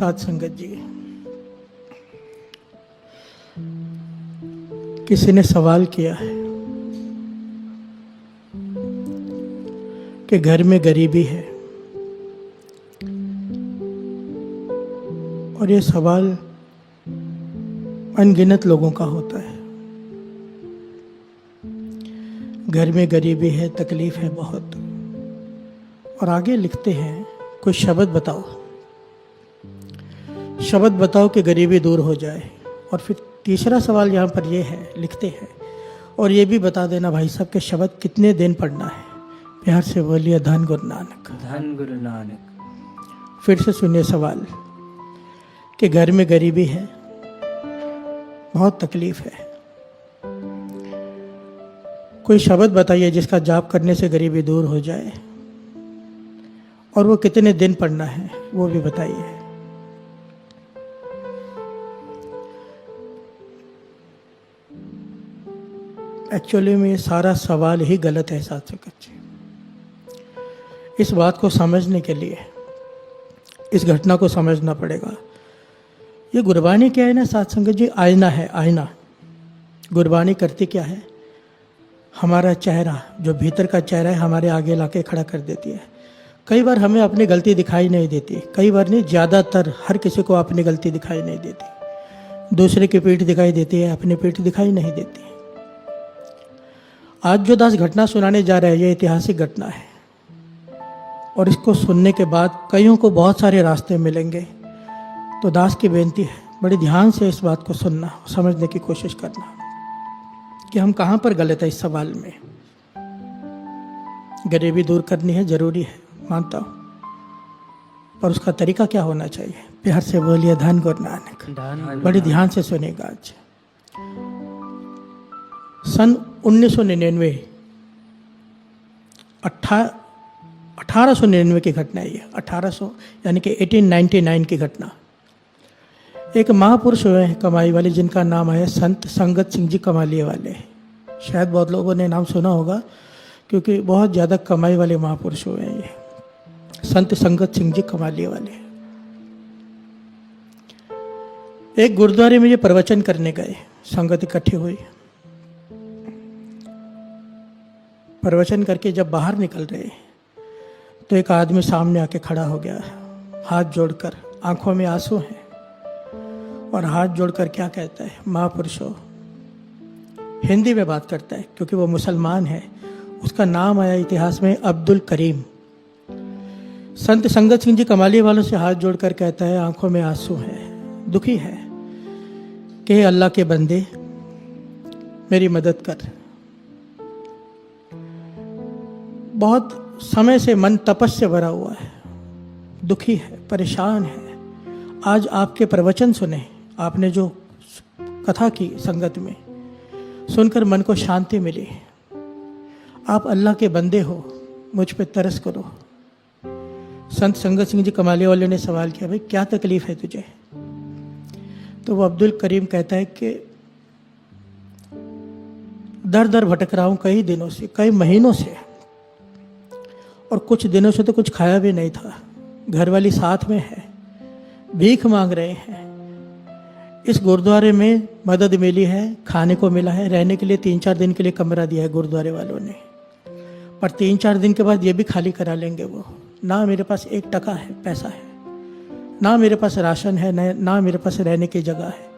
साध संगत जी, किसी ने सवाल किया है कि घर में गरीबी है, और ये सवाल अनगिनत लोगों का होता है। घर में गरीबी है, तकलीफ है बहुत। और आगे लिखते हैं, कुछ शब्द बताओ, शब्द बताओ कि गरीबी दूर हो जाए। और फिर तीसरा सवाल यहाँ पर ये है, लिखते हैं, और ये भी बता देना भाई साहब के शब्द कितने दिन पढ़ना है। प्यार से बोलिए धन गुरु नानक। धन गुरु नानक। फिर से सुनिए सवाल कि घर में गरीबी है, बहुत तकलीफ है, कोई शब्द बताइए जिसका जाप करने से गरीबी दूर हो जाए, और वो कितने दिन पढ़ना है वो भी बताइए। एक्चुअली में ये सारा सवाल ही गलत है साथ संगत। इस बात को समझने के लिए इस घटना को समझना पड़ेगा। ये गुरबानी क्या है ना साथ संगत जी, आईना है, आईना। गुरबानी करती क्या है, हमारा चेहरा, जो भीतर का चेहरा है, हमारे आगे लाके खड़ा कर देती है। कई बार हमें अपनी गलती दिखाई नहीं देती, कई बार नहीं, ज़्यादातर हर किसी को अपनी गलती दिखाई नहीं देती। दूसरे की पीठ दिखाई देती है, अपनी पीठ दिखाई नहीं देती। आज जो दास घटना सुनाने जा रहे हैं, ये ऐतिहासिक घटना है, और इसको सुनने के बाद कईयों को बहुत सारे रास्ते मिलेंगे। तो दास की बेनती है, बड़े ध्यान से इस बात को सुनना, समझने की कोशिश करना कि हम कहाँ पर गलत है इस सवाल में। गरीबी दूर करनी है, जरूरी है, मानता हूँ, पर उसका तरीका क्या होना चाहिए। प्यार से बोलिए धन गुरु नानक। बड़े ध्यान से सुनेगा। आज सन 1999 1899 की घटना है ये, 1800 यानी कि 1899 की घटना। एक महापुरुष हुए हैं कमाई वाले, जिनका नाम है संत संगत सिंह जी कमालिए वाले। शायद बहुत लोगों ने नाम सुना होगा, क्योंकि बहुत ज़्यादा कमाई वाले महापुरुष हुए हैं ये, संत संगत सिंह जी कमालिए वाले। एक गुरुद्वारे में ये प्रवचन करने गए, संगत इकट्ठी हुई। प्रवचन करके जब बाहर निकल रहे तो एक आदमी सामने आके खड़ा हो गया, हाथ जोड़कर, आंखों में आंसू हैं, और हाथ जोड़कर क्या कहता है, महापुरुषों, हिंदी में बात करता है क्योंकि वो मुसलमान है। उसका नाम आया इतिहास में अब्दुल करीम। संत संगत सिंह जी कमालिए वालों से हाथ जोड़कर कहता है, आंखों में आंसू हैं, दुखी है, कि अल्लाह के बंदे मेरी मदद कर। बहुत समय से मन तपस से भरा हुआ है, दुखी है, परेशान है। आज आपके प्रवचन सुने, आपने जो कथा की संगत में, सुनकर मन को शांति मिली। आप अल्लाह के बंदे हो, मुझ पे तरस करो। संत संगत सिंह जी कमालिए वाले ने सवाल किया, भाई क्या तकलीफ है तुझे? तो वो अब्दुल करीम कहता है कि दर दर भटक रहा हूँ कई दिनों से, कई महीनों से, और कुछ दिनों से तो कुछ खाया भी नहीं था। घर वाली साथ में है, भीख मांग रहे हैं। इस गुरुद्वारे में मदद मिली है, खाने को मिला है, रहने के लिए 3-4 दिन के लिए कमरा दिया है गुरुद्वारे वालों ने, पर 3-4 दिन के बाद ये भी खाली करा लेंगे वो। ना मेरे पास 1 टका है, पैसा है, ना मेरे पास राशन है, ना मेरे पास रहने की जगह है।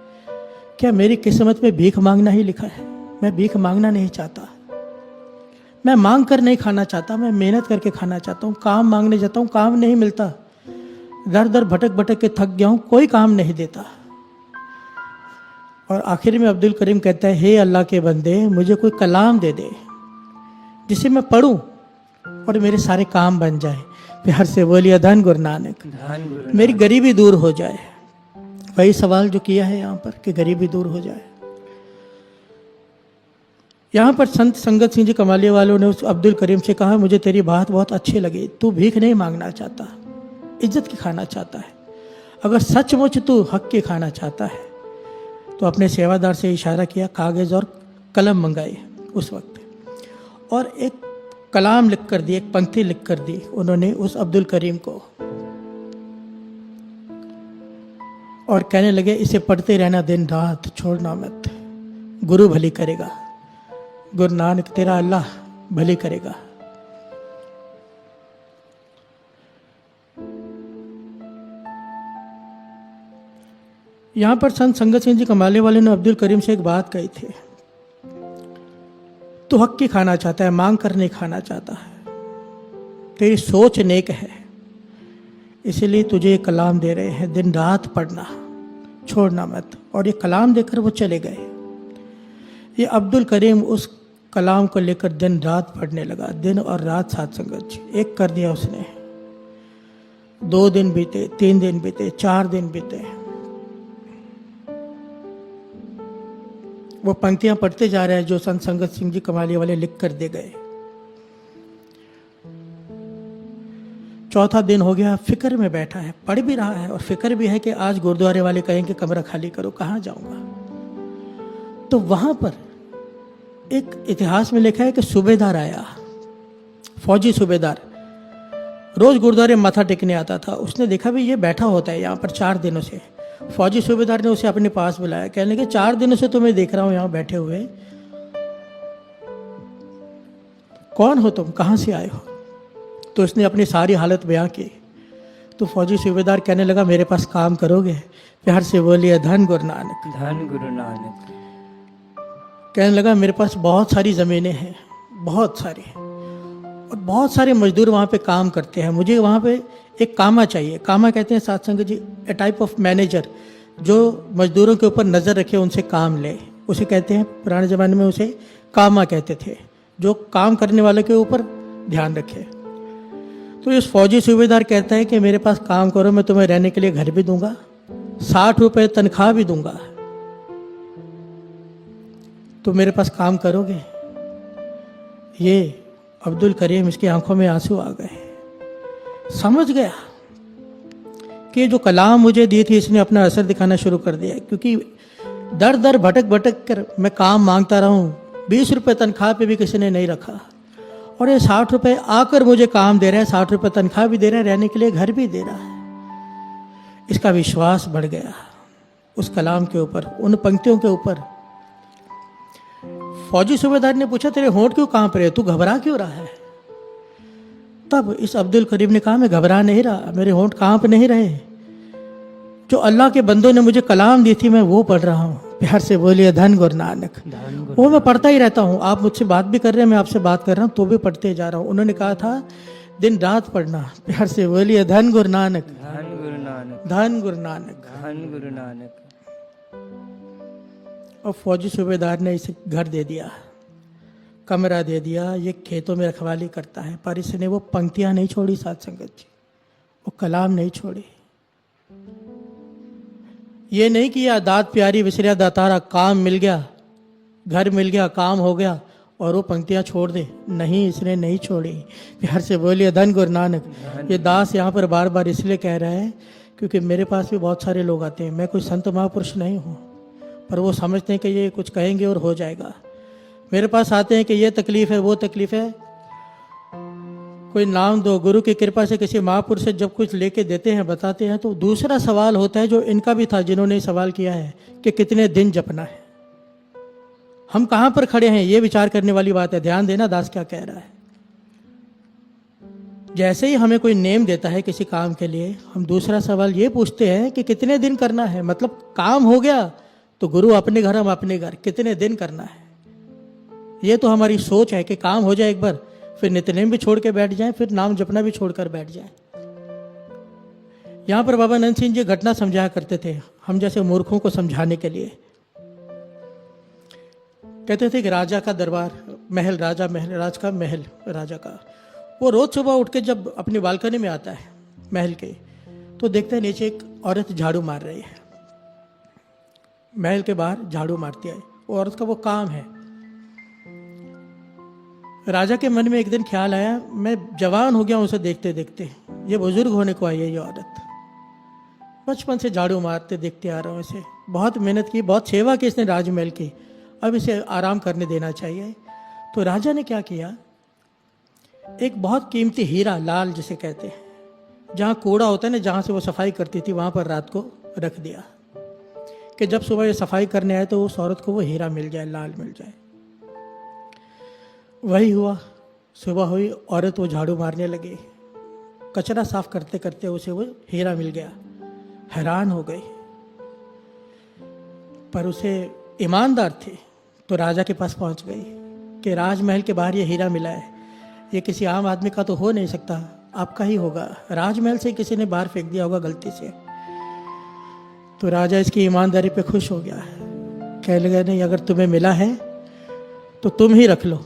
क्या मेरी किस्मत में भीख मांगना ही लिखा है? मैं भीख मांगना नहीं चाहता, मैं मांग कर नहीं खाना चाहता, मैं मेहनत करके खाना चाहता हूँ। काम मांगने जाता हूँ, काम नहीं मिलता, दर दर भटक भटक के थक गया हूँ, कोई काम नहीं देता। और आखिर में अब्दुल करीम कहता है, हे अल्लाह के बंदे, मुझे कोई कलाम दे दे जिसे मैं पढ़ूं और मेरे सारे काम बन जाए। प्यार से बोलिए धन गुरु नानक। मेरी गरीबी दूर हो जाए। वही सवाल जो किया है यहाँ पर कि गरीबी दूर हो जाए। यहाँ पर संत संगत सिंह जी कमालिए वालों ने उस अब्दुल करीम से कहा, मुझे तेरी बात बहुत अच्छी लगी, तू भीख नहीं मांगना चाहता, इज्जत की खाना चाहता है। अगर सचमुच तू हक की खाना चाहता है तो अपने सेवादार से इशारा किया, कागज़ और कलम मंगाई उस वक्त, और एक कलाम लिख कर दी, एक पंक्ति लिख कर दी उन्होंने उस अब्दुल करीम को। और कहने लगे इसे पढ़ते रहना दिन रात, छोड़ना मत, गुरु भली करेगा। गुरु नानक तेरा अल्लाह भली करेगा। यहां पर संत संगत सिंह जी कमाले वाले ने अब्दुल करीम से एक बात कही थी, तू हक की खाना चाहता है, मांग कर नहीं खाना चाहता है, तेरी सोच नेक है, इसलिए तुझे ये कलाम दे रहे हैं, दिन रात पढ़ना, छोड़ना मत। और ये कलाम देकर वो चले गए। ये अब्दुल करीम उस कलाम को लेकर दिन रात पढ़ने लगा, दिन और रात साथ संगत जी एक कर दिया उसने। 2 दिन बीते, 3 दिन बीते, 4 दिन बीते, वो पंक्तियां पढ़ते जा रहे हैं जो संत संगत सिंह जी कमाली वाले लिख कर दे गए। 4था दिन हो गया, फिक्र में बैठा है, पढ़ भी रहा है और फिक्र भी है कि आज गुरुद्वारे वाले कहेंगे कमरा खाली करो, कहाँ जाऊंगा। तो वहां पर एक इतिहास में लिखा है कि सूबेदार आया, फौजी सूबेदार, रोज गुरुद्वारे माथा टेकने आता था। उसने देखा भी ये बैठा होता है यहाँ पर 4 दिनों से। फौजी सूबेदार ने उसे अपने पास बुलाया, कहने लगे 4 दिनों से तुम्हें देख रहा हूं यहां बैठे हुए, कौन हो तुम, कहां से आए हो। तो उसने अपनी सारी हालत बयां की। तो फौजी सूबेदार कहने लगा मेरे पास काम करोगे। प्यार से बोलिए धन गुरु नानक, धन गुरु नानक। कहने लगा मेरे पास बहुत सारी ज़मीनें हैं, बहुत सारी, और बहुत सारे मजदूर वहाँ पे काम करते हैं, मुझे वहाँ पे एक कामा चाहिए। कामा कहते हैं साथ संगत जी ए टाइप ऑफ मैनेजर, जो मजदूरों के ऊपर नज़र रखे, उनसे काम ले, उसे कहते हैं, पुराने ज़माने में उसे कामा कहते थे, जो काम करने वाले के ऊपर ध्यान रखे। तो इस फौजी सूबेदार कहता है कि मेरे पास काम करो, मैं तुम्हें रहने के लिए घर भी दूंगा, 60 रुपये तनख्वाह भी दूंगा, तो मेरे पास काम करोगे। ये अब्दुल करीम, इसकी आंखों में आंसू आ गए, समझ गया कि जो कलाम मुझे दी थी इसने अपना असर दिखाना शुरू कर दिया। क्योंकि दर दर भटक भटक कर मैं काम मांगता रहा हूँ, 20 रुपये तनख्वाह पे भी किसी ने नहीं रखा, और ये 60 रुपये आकर मुझे काम दे रहा है, 60 रुपये तनख्वाह भी दे रहा है, रहने के लिए घर भी दे रहा है। इसका विश्वास बढ़ गया उस कलाम के ऊपर, उन पंक्तियों के ऊपर। फौजी सूबेदार ने पूछा तेरे होंठ क्यों कांप रहे, तू घबरा क्यों रहा है। तब इस अब्दुल करीम ने कहा मैं घबरा नहीं रहा, मेरे होंठ कांप नहीं रहे, जो अल्लाह के बंदों ने मुझे कलाम दी थी मैं वो पढ़ रहा हूँ। प्यार से बोलिए धन गुरु नानक। वो मैं पढ़ता ही रहता हूँ, आप मुझसे बात भी कर रहे हैं, मैं आपसे बात कर रहा हूँ तो भी पढ़ते जा रहा हूँ। उन्होंने कहा था दिन रात पढ़ना। प्यार से बोलिए धन गुरु नानक, धन गुरु नानक, धन गुरु नानक, धन गुरु नानक। और फौजी सूबेदार ने इसे घर दे दिया, कमरा दे दिया, ये खेतों में रखवाली करता है, पर इसने वो पंक्तियां नहीं छोड़ी साथ संगत जी, वो कलाम नहीं छोड़ी। ये नहीं किया दात प्यारी विसरिया दातारा, काम मिल गया, घर मिल गया, काम हो गया और वो पंक्तियां छोड़ दे, नहीं, इसने नहीं छोड़ी। प्यार से बोलिए धन गुरु नानक। ये दास यहाँ पर बार बार इसलिए कह रहा है क्योंकि मेरे पास भी बहुत सारे लोग आते हैं, मैं कोई संत महापुरुष नहीं हूँ, पर वो समझते हैं कि ये कुछ कहेंगे और हो जाएगा। मेरे पास आते हैं कि ये तकलीफ है, वो तकलीफ है, कोई नाम दो, गुरु की कृपा से किसी महापुरुष से जब कुछ लेके देते हैं, बताते हैं, तो दूसरा सवाल होता है जो इनका भी था, जिन्होंने सवाल किया है कि कितने दिन जपना है, हम कहाँ पर खड़े हैं, ये विचार करने वाली बात है। ध्यान देना दास क्या कह रहा है। जैसे ही हमें कोई नेम देता है किसी काम के लिए, हम दूसरा सवाल ये पूछते हैं कि कितने दिन करना है, मतलब काम हो गया तो गुरु अपने घर, हम अपने घर, कितने दिन करना है। ये तो हमारी सोच है कि काम हो जाए एक बार, फिर नित्यनेम भी छोड़ के बैठ जाएं, फिर नाम जपना भी छोड़कर बैठ जाएं। यहां पर बाबा नंद सिंह जी घटना समझाया करते थे हम जैसे मूर्खों को समझाने के लिए। कहते थे कि राजा का दरबार, महल, राजा महल, राज का महल, राजा का, वो रोज सुबह उठ के जब अपनी बालकनी में आता है महल के, तो देखते हैं नीचे एक औरत झाड़ू मार रही है, महल के बाहर झाड़ू मारती है, वो औरत का वो काम है। राजा के मन में एक दिन ख्याल आया, मैं जवान हो गया हूं उसे देखते देखते, ये बुजुर्ग होने को आई है ये औरत, बचपन से झाड़ू मारते देखते आ रहा हूं इसे, बहुत मेहनत की, बहुत सेवा की इसने राजमहल की, अब इसे आराम करने देना चाहिए। तो राजा ने क्या किया, एक बहुत कीमती हीरा, लाल जिसे कहते हैं, जहाँ कूड़ा होता है ना, जहाँ से वो सफाई करती थी, वहाँ पर रात को रख दिया। कि जब सुबह ये सफाई करने आए तो उस औरत को वो हीरा मिल जाए, लाल मिल जाए। वही हुआ, सुबह हुई, औरत वो झाड़ू मारने लगी, कचरा साफ करते करते उसे वो हीरा मिल गया। हैरान हो गई, पर उसे ईमानदार थी तो राजा के पास पहुंच गई कि राजमहल के बाहर ये हीरा मिला है, ये किसी आम आदमी का तो हो नहीं सकता, आपका ही होगा, राजमहल से किसी ने बाहर फेंक दिया होगा गलती से। तो राजा इसकी ईमानदारी पे खुश हो गया, कहने लगा नहीं, अगर तुम्हें मिला है तो तुम ही रख लो,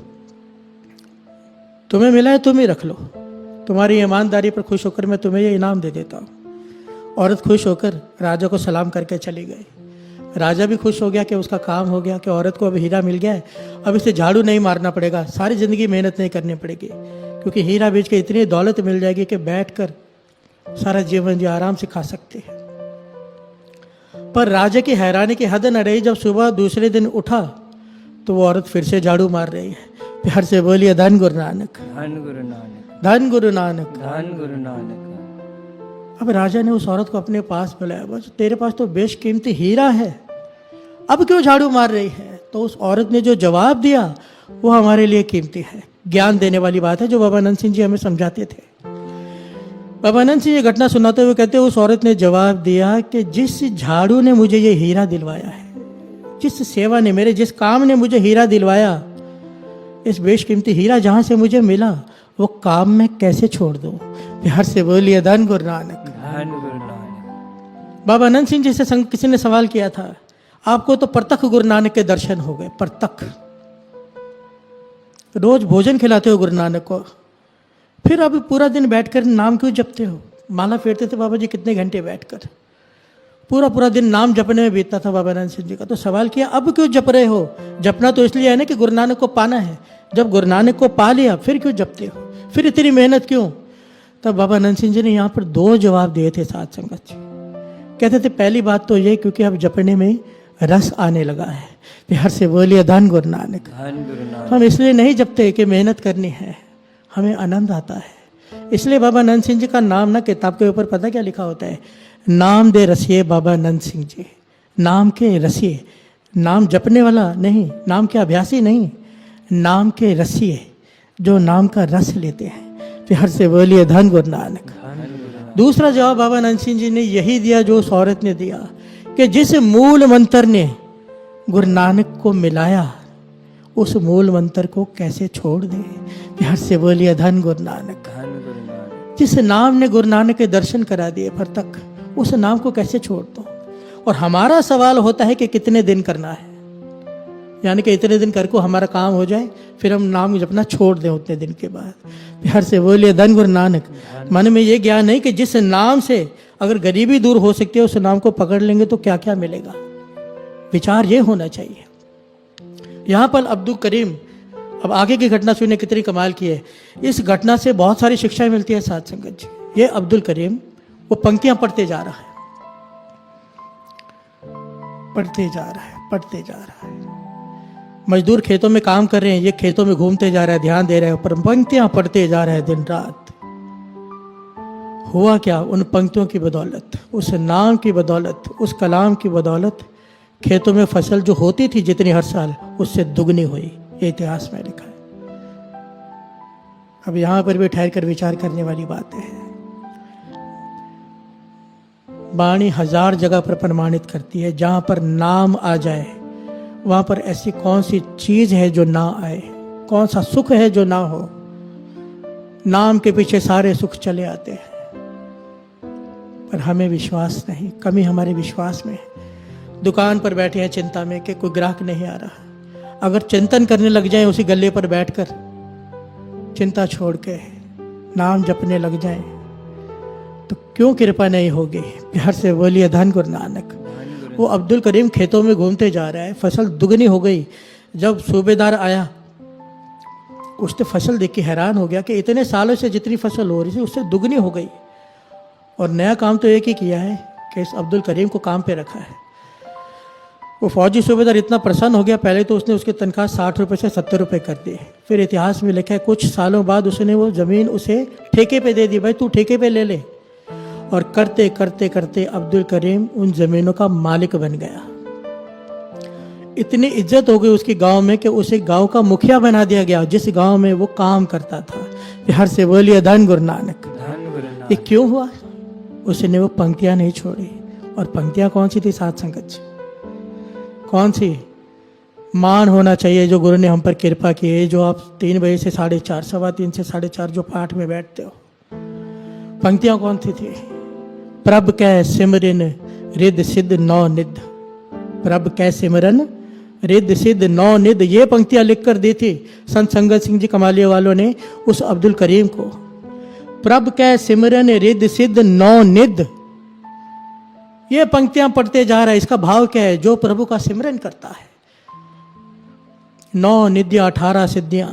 तुम्हें मिला है तुम ही रख लो, तुम्हारी ईमानदारी पर खुश होकर मैं तुम्हें ये इनाम दे देता हूँ। औरत खुश होकर राजा को सलाम करके चली गई। राजा भी खुश हो गया कि उसका काम हो गया, कि औरत को अब हीरा मिल गया है, अब इसे झाड़ू नहीं मारना पड़ेगा, सारी ज़िंदगी मेहनत नहीं करनी पड़ेगी, क्योंकि हीरा बेच के इतनी दौलत मिल जाएगी कि बैठकर सारा जीवन जी आराम से खा सकते हैं। पर राजा की हैरानी की हद न रही, जब सुबह दूसरे दिन उठा तो वो औरत फिर से झाड़ू मार रही है। प्यार से बोलिए धन गुरु नानक, धन गुरु नानक, धन गुरु नानक, धन गुरु नानक। अब राजा ने उस औरत को अपने पास बुलाया, बस तेरे पास तो बेशकीमती हीरा है, अब क्यों झाड़ू मार रही है? तो उस औरत ने जो जवाब दिया वो हमारे लिए कीमती है, ज्ञान देने वाली बात है, जो बाबा नंद सिंह जी हमें समझाते थे। बाबा नंद सिंह ये घटना सुनाते हुए कहते हैं, उस औरत ने जवाब दिया कि जिस झाड़ू ने मुझे ये हीरा दिलवाया है, जिस सेवा ने, मेरे जिस काम ने मुझे हीरा दिलवाया, इस बेशकीमती हीरा जहाँ से मुझे मिला वो काम मैं कैसे छोड़ दूँ? प्यार से बोलिए धन गुरु नानक, धन गुरु नानक। बाबा नंद सिंह जी से किसी ने सवाल किया था, आपको तो प्रत्यक्ष गुरु नानक के दर्शन हो गए, प्रत्यक्ष, रोज भोजन खिलाते हो गुरु नानक को, फिर अब पूरा दिन बैठकर नाम क्यों जपते हो? माला फेरते थे बाबा जी कितने घंटे बैठकर, पूरा पूरा दिन नाम जपने में बीतता था बाबा नंद सिंह जी का। तो सवाल किया, अब क्यों जप रहे हो? जपना तो इसलिए है ना कि गुरु नानक को पाना है, जब गुरु नानक को पा लिया फिर क्यों जपते हो, फिर इतनी मेहनत क्यों? तब बाबा नंद सिंह जी ने यहाँ पर 2 जवाब दिए थे साथ संगत जी। कहते थे पहली बात तो ये, क्योंकि अब जपने में रस आने लगा है। प्यार से बोलिए धन गुरु नानक, धन गुरु नानक। हम इसलिए नहीं जपते कि मेहनत करनी है, हमें आनंद आता है। इसलिए बाबा नंद सिंह जी का नाम ना किताब के ऊपर पता क्या लिखा होता है, नाम दे रसिए बाबा नंद सिंह जी, नाम के रसिए, नाम जपने वाला नहीं, नाम के अभ्यासी नहीं, नाम के रसिए, जो नाम का रस लेते हैं। प्यार से बोलिए धन गुरु नानक। दूसरा जवाब बाबा नंद सिंह जी ने यही दिया जो उस औरत ने दिया, कि जिस मूल मंत्र ने गुरु नानक को मिलाया, उस मूल मंत्र को कैसे छोड़ दे? प्यार से बोलिए धन गुरु नानक। धन गुरु नानक। जिस नाम ने गुरु नानक के दर्शन करा दिए पर तक, उस नाम को कैसे छोड़ दो? और हमारा सवाल होता है कि कितने दिन करना है, यानी कि इतने दिन करके हमारा काम हो जाए, फिर हम नाम जपना छोड़ दें उतने दिन के बाद। प्यार से बोलिए धन गुरु नानक। मन में ये ज्ञान नहीं कि जिस नाम से अगर गरीबी दूर हो सकती है, उस नाम को पकड़ लेंगे तो क्या क्या मिलेगा। विचार ये होना चाहिए। यहाँ पर अब्दुल करीम, अब आगे की घटना सुनिए कितनी कमाल की है। इस घटना से बहुत सारी शिक्षाएं मिलती है साथ संगत जी। ये अब्दुल करीम वो पंक्तियां पढ़ते जा रहा है, पढ़ते जा रहा है, पढ़ते जा रहा है। मजदूर खेतों में काम कर रहे हैं, ये खेतों में घूमते जा रहा है, ध्यान दे रहे हैं, पर पंक्तियां पढ़ते जा रहे हैं दिन रात। हुआ क्या? उन पंक्तियों की बदौलत, उस नाम की बदौलत, उस कलाम की बदौलत खेतों में फसल जो होती थी जितनी हर साल, उससे दुगनी हुई। ये इतिहास में लिखा है। अब यहां पर भी ठहर कर विचार करने वाली बात है। वाणी 1000 जगह पर प्रमाणित करती है, जहां पर नाम आ जाए वहां पर ऐसी कौन सी चीज है जो ना आए, कौन सा सुख है जो ना हो। नाम के पीछे सारे सुख चले आते हैं, पर हमें विश्वास नहीं, कमी हमारे विश्वास में है। दुकान पर बैठे हैं चिंता में कि कोई ग्राहक नहीं आ रहा, अगर चिंतन करने लग जाए उसी गल्ले पर बैठकर, चिंता छोड़ के नाम जपने लग जाए, तो क्यों कृपा नहीं होगी? प्यार से बोलिए धन गुरु नानक। वो अब्दुल करीम खेतों में घूमते जा रहा है, फसल दुगनी हो गई। जब सूबेदार आया, उसने फसल देख के हैरान हो गया कि इतने सालों से जितनी फसल हो रही थी उससे दुगनी हो गई। और नया काम तो एक ही किया है कि इस अब्दुल करीम को काम पे रखा है। वो फौजी सूबेदार इतना प्रसन्न हो गया, पहले तो उसने उसकी तनख्वाह 60 रुपये से 70 रुपये कर दी। फिर इतिहास में लिखा है कुछ सालों बाद उसने वो ज़मीन उसे ठेके पे दे दी, भाई तू ठेके पे ले ले। और करते करते करते अब्दुल करीम उन ज़मीनों का मालिक बन गया। इतनी इज्जत हो गई उसकी गांव में कि उसे गांव का मुखिया बना दिया गया, जिस गांव में वो काम करता था। बिहार से बोलिए धन गुरु नानक। धन गुरु नानक। ये क्यों हुआ? उसने वो पंक्तियां नहीं छोड़ी। और पंक्तियां कौन सी थी साथ संगत जी? कौन सी? मान होना चाहिए जो गुरु ने हम पर कृपा की है। जो आप 3 बजे से 4:30, 3:15 से 4:30 जो पाठ में बैठते हो, पंक्तियां कौन सी थी? प्रभ कै सिमरन रिद सिद्ध नौ निध। प्रभ कै सिमरन रिद सिद्ध नौ निध। ये पंक्तियां लिखकर दी थी संत संगत सिंह जी कमालिया वालों ने उस अब्दुल करीम को। प्रभ कै सिमरन रिद सिद्ध नौ निध। ये पंक्तियां पढ़ते जा रहा है। इसका भाव क्या है? जो प्रभु का सिमरन करता है, 9 निधियां 18 सिद्धियां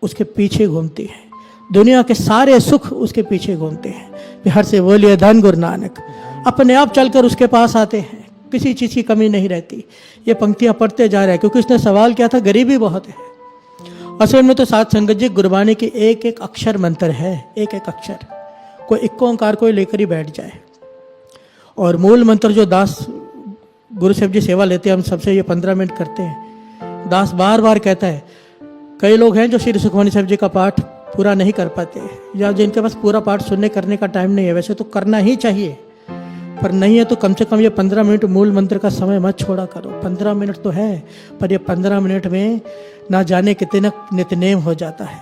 उसके पीछे घूमती हैं। दुनिया के सारे सुख उसके पीछे घूमते हैं। बिहार से बोलिए धन गुरु नानक। अपने आप चलकर उसके पास आते हैं, किसी चीज़ की कमी नहीं रहती। ये पंक्तियां पढ़ते जा रहे हैं क्योंकि उसने सवाल किया था, गरीबी बहुत है। असल में तो साथ संगत जी गुरबानी की एक एक अक्षर मंत्र है। एक एक अक्षर, कोई इक्को ओंकार कोई लेकर ही बैठ जाए। और मूल मंत्र जो दास गुरु साहब जी सेवा लेते हैं, हम सबसे ये 15 मिनट करते हैं। दास बार बार कहता है, कई लोग हैं जो श्री सुखमनी साहब जी का पाठ पूरा नहीं कर पाते, या जिनके पास पूरा पाठ सुनने करने का टाइम नहीं है। वैसे तो करना ही चाहिए, पर नहीं है तो कम से कम ये 15 मिनट मूल मंत्र का समय मत छोड़ा करो। 15 मिनट तो है, पर ये 15 मिनट में ना जाने कितना नित्यनेम हो जाता है।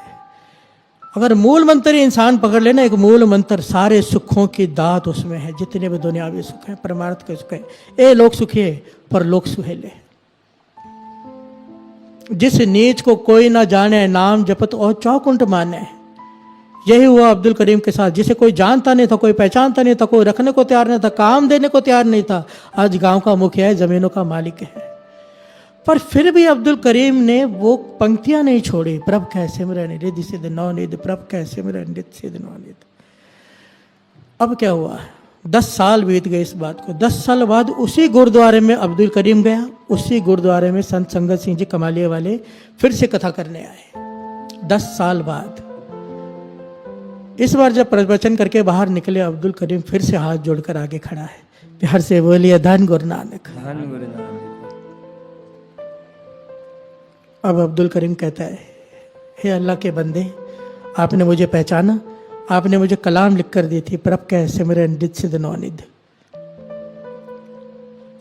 अगर मूल मंत्र ही इंसान पकड़ लेना, एक मूल मंत्र, सारे सुखों की दात उसमें है। जितने भी दुनियावी सुख हैं, परमार्थ के सुख हैं। ए लोक सुखिए पर लोक सुहेले। जिस नीच को कोई ना जाने, नाम जपत और चौकुंठ माने। यही हुआ अब्दुल करीम के साथ। जिसे कोई जानता नहीं था, कोई पहचानता नहीं था, कोई रखने को तैयार नहीं था, काम देने को तैयार नहीं था, आज गांव का मुखिया है, जमीनों का मालिक है। पर फिर भी अब्दुल करीम ने वो पंक्तियां नहीं छोड़ी। प्रभ कै सिमरन रिद्धि सिद्ध नौ निध। प्रभ कै सिमरन रिद्धि सिद्ध नौ निध। अब क्या हुआ? 10 साल बीत गए इस बात को। 10 साल बाद उसी गुरुद्वारे में अब्दुल करीम गया। उसी गुरुद्वारे में संत संगत सिंह जी कमालिया वाले फिर से कथा करने आए 10 साल बाद। इस बार जब प्रवचन करके बाहर निकले, अब्दुल करीम फिर से हाथ जोड़कर आगे खड़ा है। बिहार से बोलिए धन गुरु नानक। धन गुरु नानक। अब अब्दुल करीम कहता है, हे अल्लाह के बंदे, आपने मुझे पहचाना। आपने मुझे कलाम लिख कर दी थी, प्रभ कै सिमरन रिद्धि सिद्ध नौ निध।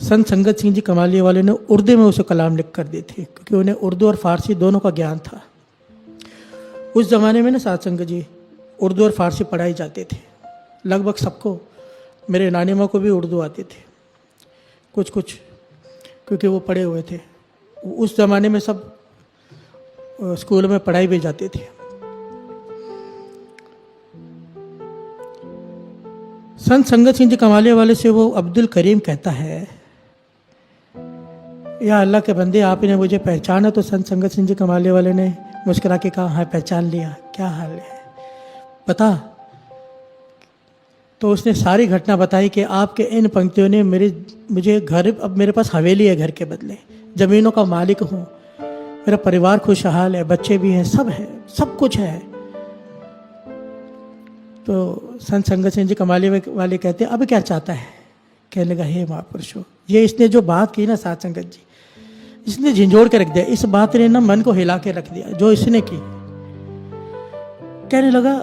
संत संगत सिंह जी कमालिया वाले ने उर्दू में उसे कलाम लिख कर दी थी, क्योंकि उन्हें उर्दू और फारसी दोनों का ज्ञान था। उस ज़माने में ना साथ संगत जी उर्दू और फारसी पढ़ाई जाते थे लगभग सबको। मेरे नानी माँ को भी उर्दू आती थी कुछ कुछ, क्योंकि वो पढ़े हुए थे। उस ज़माने में सब स्कूल में पढ़ाई भी जाती थी। संत संगत सिंह जी कमालिया वाले से वो अब्दुल करीम कहता है, या अल्लाह के बंदे, आपने मुझे पहचाना? तो संत संगत सिंह जी कमालिया वाले ने मुस्कुरा के कहा, हाँ पहचान लिया, क्या हाल है बता। तो उसने सारी घटना बताई कि आपके इन पंक्तियों ने मुझे घर, अब मेरे पास हवेली है घर के बदले, ज़मीनों का मालिक हूँ, मेरा परिवार खुशहाल है, बच्चे भी हैं, सब है, सब कुछ है। तो संत संगत सिंह जी कमालिया वाले कहते अब क्या चाहता है? कहने लगा, हे महापुरुषों, ये इसने जो बात की ना साथ संगत जी, इसने झिंझोड़ के रख दिया। इस बात ने ना मन को हिला के रख दिया जो इसने की। कहने लगा,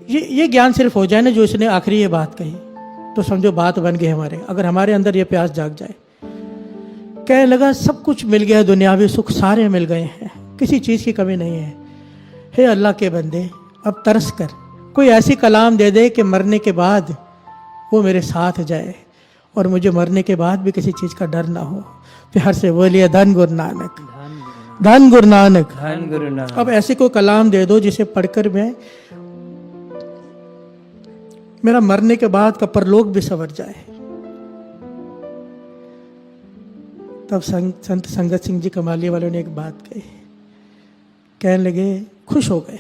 ये ज्ञान सिर्फ हो जाए ना जो इसने आखिरी ये बात कही, तो समझो बात बन गई हमारे, अगर हमारे अंदर ये प्यास जाग जाए। कहने लगा, सब कुछ मिल गया, दुनियावी सुख सारे मिल गए हैं, किसी चीज़ की कमी नहीं है। हे अल्लाह के बंदे, अब तरस कर, कोई ऐसी कलाम दे दे कि मरने के बाद वो मेरे साथ जाए और मुझे मरने के बाद भी किसी चीज़ का डर ना हो। प्यार से बोलिए धन गुरु नानक, धन गुरु नानक, धन गुरु नानक। अब ऐसी कोई कलाम दे दो जिसे पढ़कर मेरा मरने के बाद का परलोक भी संवर जाए। तब संत संगत सिंह जी कमालिया वालों ने एक बात कही। कहने लगे, खुश हो गए,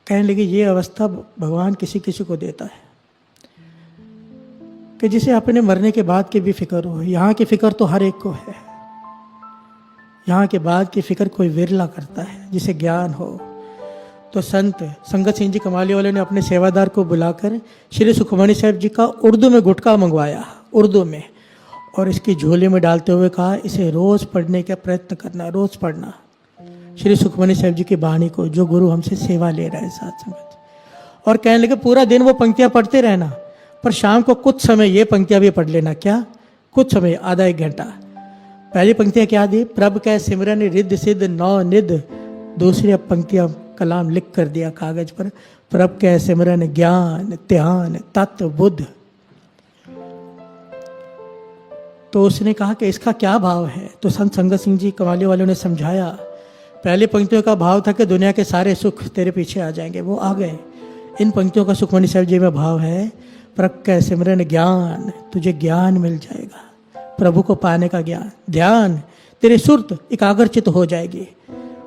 कहने लगे, ये अवस्था भगवान किसी किसी को देता है कि जिसे अपने मरने के बाद की भी फिक्र हो। यहाँ की फिक्र तो हर एक को है, यहाँ के बाद की फिक्र कोई विरला करता है जिसे ज्ञान हो। तो संत संगत सिंह जी कमालिया वाले ने अपने सेवादार को बुलाकर श्री सुखमणी साहब जी का उर्दू में गुटका मंगवाया, उर्दू में, और इसकी झोली में डालते हुए कहा, इसे रोज पढ़ने का प्रयत्न करना, रोज पढ़ना। श्री सुखमनी साहिब जी की वाणी को, जो गुरु हमसे सेवा ले रहा है साथ संगत। और कहने लगे पूरा दिन वो पंक्तियां पढ़ते रहना, पर शाम को कुछ समय ये पंक्तियां भी पढ़ लेना। क्या? कुछ समय, आधा एक घंटा। पहली पंक्तियां क्या दी? प्रभ कै सिमरन रिद्ध सिद्ध नौ निध। दूसरी अब पंक्तियां कलाम लिख कर दिया कागज पर, प्रभ कै सिमरन ज्ञान ध्यान तत्व बुद्ध। तो उसने कहा कि इसका क्या भाव है? तो संत संगत सिंह जी कमाली वालों ने समझाया। पहली पंक्तियों का भाव था कि दुनिया के सारे सुख तेरे पीछे आ जाएंगे, वो आ गए। इन पंक्तियों का सुखमनी साहिब जी में भाव है, प्रभ कै सिमरन ज्ञान, तुझे ज्ञान मिल जाएगा, प्रभु को पाने का ज्ञान। ध्यान, तेरी सुरत एकाग्रचित हो जाएगी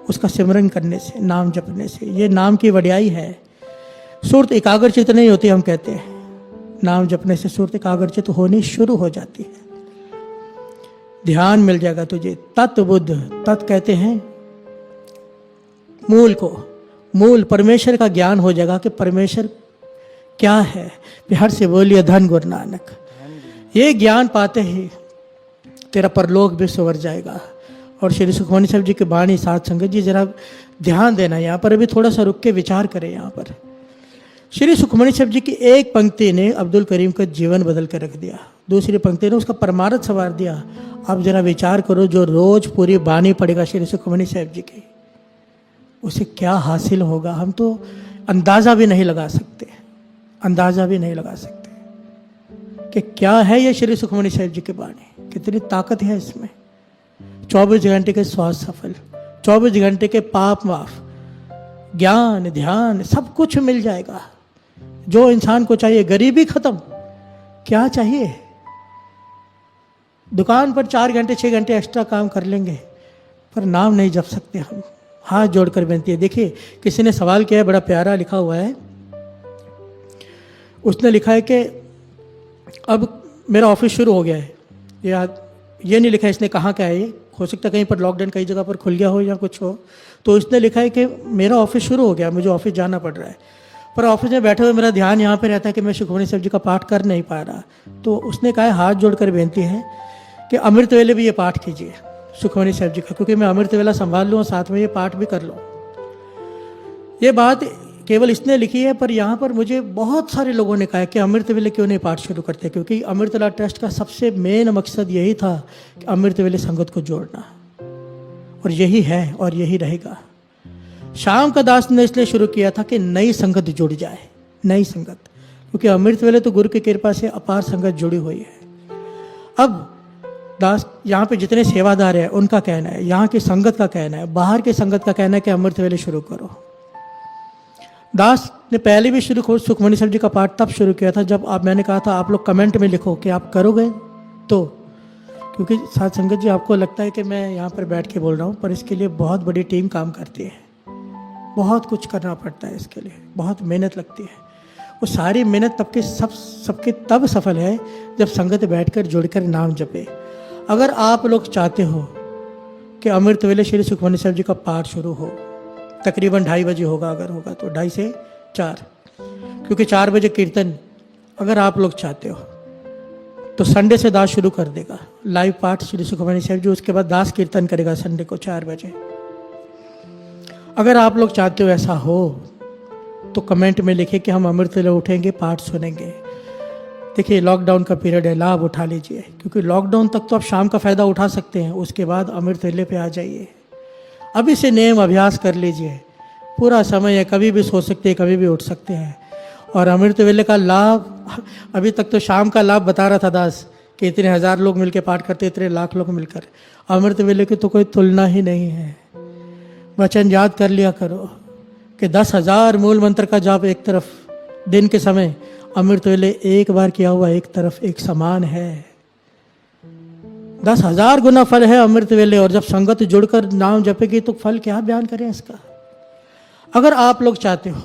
उसका सिमरन करने से, नाम जपने से। ये नाम की वड्याई है। सुरत एकाग्रचित नहीं होती, हम कहते हैं नाम जपने से सुरत एकाग्रचित होनी शुरू हो जाती है। ध्यान मिल जाएगा तुझे। तत्व बुद्ध, तत् कहते हैं मूल को, मूल परमेश्वर का ज्ञान हो जाएगा कि परमेश्वर क्या है। बिहार से बोलिए धन गुरु नानक। ये ज्ञान पाते ही तेरा परलोक भी संवर जाएगा। और श्री सुखमनी साहिब जी की वाणी साथ संगत जी जरा ध्यान देना, यहाँ पर अभी थोड़ा सा रुक के विचार करें। यहाँ पर श्री सुखमनी साहिब जी की एक पंक्ति ने अब्दुल करीम का जीवन बदल कर रख दिया, दूसरी पंक्ति ने उसका परमार्थ संवार दिया। अब जरा विचार करो, जो रोज पूरी वाणी पढ़ेगा श्री सुखमनी साहिब जी की, उसे क्या हासिल होगा, हम तो अंदाजा भी नहीं लगा सकते, अंदाजा भी नहीं लगा सकते कि क्या है ये श्री सुखमनी साहिब जी की वाणी, कितनी ताकत है इसमें। 24 घंटे के स्वास्थ्य सफल, 24 घंटे के पाप माफ, ज्ञान ध्यान सब कुछ मिल जाएगा जो इंसान को चाहिए। गरीबी खत्म, क्या चाहिए। दुकान पर 4 घंटे 6 घंटे एक्स्ट्रा काम कर लेंगे, पर नाम नहीं जप सकते हम। हाथ जोड़कर बेनती है। देखिए, किसी ने सवाल किया है, बड़ा प्यारा लिखा हुआ है। उसने लिखा है कि अब मेरा ऑफिस शुरू हो गया है, या ये नहीं लिखा है इसने कहाँ का है, ये हो सकता है कहीं पर लॉकडाउन कई जगह पर खुल गया हो या कुछ हो। तो इसने लिखा है कि मेरा ऑफिस शुरू हो गया, मुझे ऑफिस जाना पड़ रहा है, पर ऑफिस में बैठे हुए मेरा ध्यान यहाँ पे रहता है कि मैं सुखमनी साहिब जी का पाठ कर नहीं पा रहा। तो उसने कहा है, हाथ जोड़कर बेनती है कि अमृत वेले भी ये पाठ कीजिए सुखमनी साहिब जी का, क्योंकि मैं अमृत वेला संभाल लूँ और साथ में ये पाठ भी कर लूँ। ये बात केवल इसने लिखी है, पर यहाँ पर मुझे बहुत सारे लोगों ने कहा है कि अमृत वेले क्यों नहीं पाठ शुरू करते, क्योंकि अमृतवेला ट्रस्ट का सबसे मेन मकसद यही था कि अमृत वेले संगत को जोड़ना, और यही है और यही रहेगा। शाम का दास ने इसलिए शुरू किया था कि नई संगत जुड़ जाए, नई संगत, क्योंकि अमृत वेले तो गुरु की कृपा से अपार संगत जुड़ी हुई है। अब दास यहाँ पे जितने सेवादार हैं उनका कहना है, यहाँ की संगत का कहना है, बाहर की संगत का कहना है कि अमृत वेले शुरू करो। दास ने पहले भी शुरू सुखमनी साहिब जी का पाठ तब शुरू किया था जब मैंने कहा था आप लोग कमेंट में लिखो कि आप करोगे, तो क्योंकि साथ संगत जी आपको लगता है कि मैं यहाँ पर बैठ के बोल रहा हूँ, पर इसके लिए बहुत बड़ी टीम काम करती है, बहुत कुछ करना पड़ता है इसके लिए, बहुत मेहनत लगती है। वो सारी मेहनत सबके तब सफल है जब संगत बैठकर जुड़कर नाम जपे। अगर आप लोग चाहते हो कि अमृत वेले श्री सुखमनी साहिब जी का पाठ शुरू हो, तकरीबन 2:30 बजे होगा, अगर होगा तो 2:30 से 4, क्योंकि 4 बजे कीर्तन, अगर आप लोग चाहते हो तो संडे से दास शुरू कर देगा लाइव पाठ श्री सुखमनी साहिब जी, उसके बाद दास कीर्तन करेगा संडे को 4 बजे। अगर आप लोग चाहते हो ऐसा हो तो कमेंट में लिखे कि हम अमृत वेले उठेंगे, पाठ सुनेंगे। देखिए, लॉकडाउन का पीरियड है, लाभ उठा लीजिए, क्योंकि लॉकडाउन तक तो आप शाम का फ़ायदा उठा सकते हैं, उसके बाद अमृत वेले पे आ जाइए। अभी से नियम अभ्यास कर लीजिए, पूरा समय है, कभी भी सो सकते हैं, कभी भी उठ सकते हैं। और अमृत वेले का लाभ, अभी तक तो शाम का लाभ बता रहा था दास कि इतने 1000 लोग मिलकर पाठ करते, इतने लाख लोग मिलकर। अमृत वेले की तो कोई तुलना ही नहीं है। वचन याद कर लिया करो कि 10,000 मूल मंत्र का जाप एक तरफ दिन के समय, अमृत वेले एक बार किया हुआ एक तरफ एक समान है। 10,000 गुना फल है अमृत वेले, और जब संगत जुड़कर नाम जपेगी तो फल क्या बयान करें इसका। अगर आप लोग चाहते हो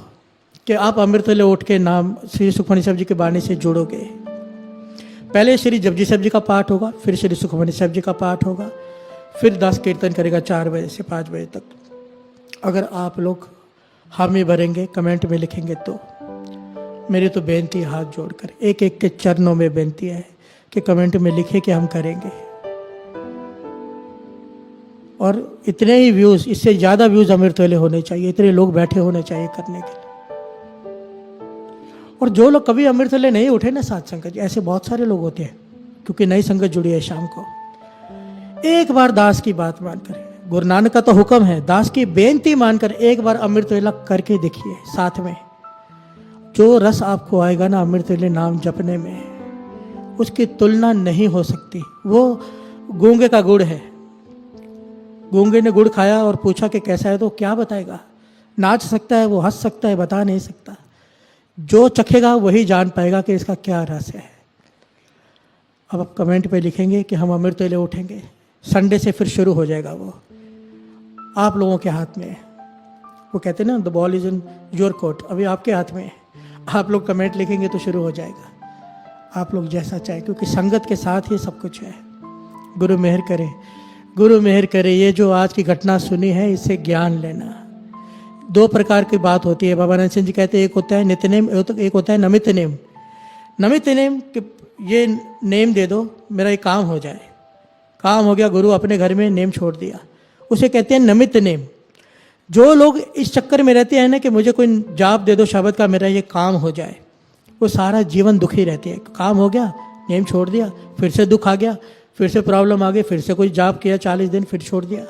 कि आप अमृत वेले उठ के नाम श्री सुखमनी साहिब जी के वाणी से जुड़ोगे, पहले श्री जपजी साहिब जी का पाठ होगा, फिर श्री सुखमनी साहिब जी का पाठ होगा, फिर दास कीर्तन करेगा 4 बजे से 5 बजे तक। अगर आप लोग हामी भरेंगे, कमेंट में लिखेंगे, तो मेरी तो बेनती है हाथ जोड़कर, एक एक के चरणों में बेनती है कि कमेंट में लिखे कि हम करेंगे। और इतने ही व्यूज, इससे ज़्यादा व्यूज अमृतवेले होने चाहिए, इतने लोग बैठे होने चाहिए करने के लिए। और जो लोग कभी अमृतवेले नहीं उठे ना साथ संगत जी, ऐसे बहुत सारे लोग होते हैं, क्योंकि नई संगत जुड़ी है शाम को। एक बार दास की बात मानकर, गुरु नानक का तो हुक्म है, दास की बेनती मानकर एक बार अमृतवेला करके देखिए साथ में। जो रस आपको आएगा ना अमृतवेले नाम जपने में, उसकी तुलना नहीं हो सकती। वो गूंगे का गुड़ है। गूंगे ने गुड़ खाया और पूछा कि कैसा है, तो क्या बताएगा? नाच सकता है, वो हंस सकता है, बता नहीं सकता। जो चखेगा वही जान पाएगा कि इसका क्या रस है। अब आप कमेंट पे लिखेंगे कि हम अमृतवेले उठेंगे। संडे से फिर शुरू हो जाएगा, वो आप लोगों के हाथ में है। वो कहते हैं ना, the ball is in your court, अभी आपके हाथ में है। आप लोग कमेंट लिखेंगे तो शुरू हो जाएगा, आप लोग जैसा चाहे, क्योंकि संगत के साथ ही सब कुछ है। गुरु मेहर करे, गुरु मेहर करे। ये जो आज की घटना सुनी है, इससे ज्ञान लेना। दो प्रकार की बात होती है। बाबा नानक सिंह जी कहते हैं, एक होता है नित्य नेम, एक होता है नमित नेम। नमित नेम कि ये नेम दे दो, मेरा ये काम हो जाए। काम हो गया, गुरु अपने घर में नेम छोड़ दिया, उसे कहते हैं नमित नेम। जो लोग इस चक्कर में रहते हैं ना कि मुझे कोई जाप दे दो शब्द का, मेरा ये काम हो जाए, वो सारा जीवन दुखी रहते हैं। काम हो गया, नेम छोड़ दिया, फिर से दुख आ गया, फिर से प्रॉब्लम आ गई, फिर से कोई जाप किया 40 दिन, फिर छोड़ दिया।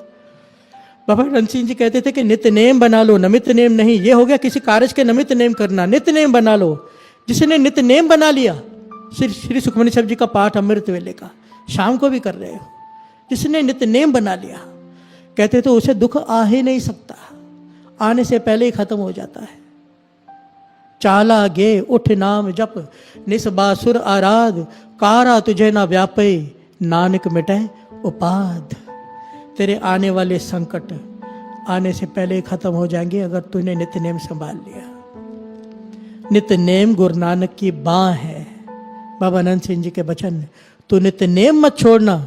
बाबा नानक सिंह जी कहते थे कि नित्य नेम बना लो, नमित नेम नहीं। ये हो गया किसी कार्य के नमित नेम करना, नित्य नेम बना लो। जिसने नित्य नेम बना लिया, श्री सुखमनी साहब जी का पाठ अमृतवेले का शाम को भी कर रहे हो, जिसने नित्य नेम बना लिया, कहते तो उसे दुख आ ही नहीं सकता, आने से पहले ही खत्म हो जाता है। चाला गे उठ नाम जप, निस बासुर आराध, कारा तुझे ना व्यापे, नानक मिटे उपाध। तेरे आने वाले संकट आने से पहले ही खत्म हो जाएंगे अगर तूने नित्य नेम संभाल लिया। नित्य नेम गुरु नानक की बाँ है। बाबा अनंत सिंह जी के वचन, तू नित्य नेम मत छोड़ना,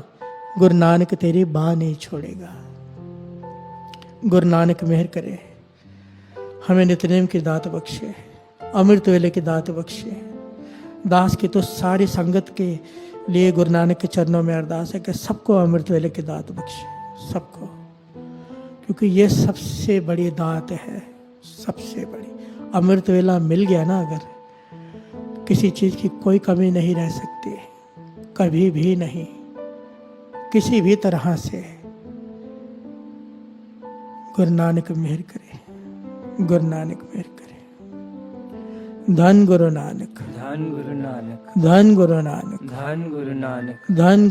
गुरु नानक तेरी बाँ नहीं छोड़ेगा। गुरु नानक मेहर करे, हमें नित्य नेम की दात बख्शे, अमृतवेले की दात बख्शे। दास की तो सारी संगत के लिए गुरु नानक के चरणों में अरदास है कि सबको अमृतवेले की दात बख्शे, सबको, क्योंकि ये सबसे बड़ी दात है, सबसे बड़ी। अमृतवेला मिल गया ना अगर, किसी चीज़ की कोई कमी नहीं रह सकती, कभी भी नहीं, किसी भी तरह से। गुरु नानक मेहर करे, गुरु नानक मेहर करे। धन गुरु नानक, धन गुरु नानक, धन गुरु नानक, धन गुरु नानक, धन